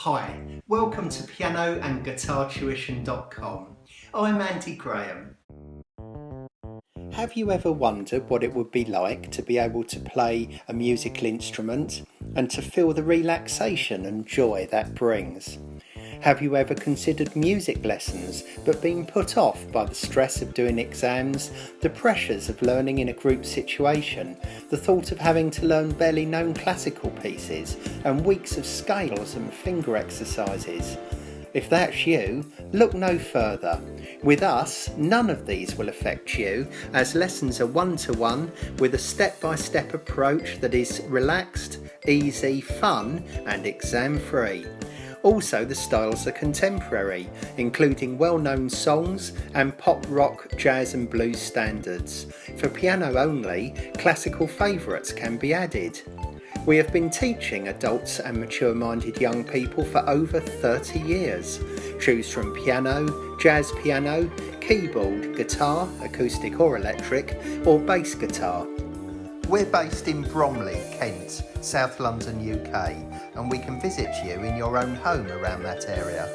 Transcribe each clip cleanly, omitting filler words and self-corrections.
Hi, welcome to pianoandguitartuition.com. I'm Andy Graham. Have you ever wondered what it would be like to be able to play a musical instrument and to feel the relaxation and joy that brings? Have you ever considered music lessons but been put off by the stress of doing exams, the pressures of learning in a group situation, the thought of having to learn barely known classical pieces, and weeks of scales and finger exercises? If that's you, look no further. With us, none of these will affect you, as lessons are one-to-one with a step-by-step approach that is relaxed, easy, fun and exam-free. Also, the styles are contemporary, including well-known songs and pop, rock, jazz and blues standards. For piano only, classical favourites can be added. We have been teaching adults and mature-minded young people for over 30 years. Choose from piano, jazz piano, keyboard, guitar, acoustic or electric, or bass guitar. We're based in Bromley, Kent, South London, UK, and we can visit you in your own home around that area.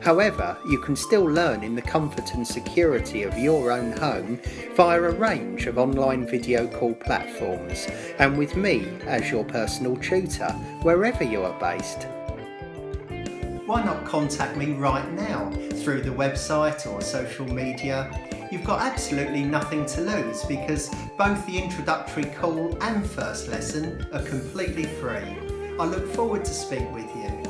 However, you can still learn in the comfort and security of your own home via a range of online video call platforms, and with me as your personal tutor, wherever you are based. Why not contact me right now through the website or social media? You've got absolutely nothing to lose because both the introductory call and first lesson are completely free. I look forward to speak with you.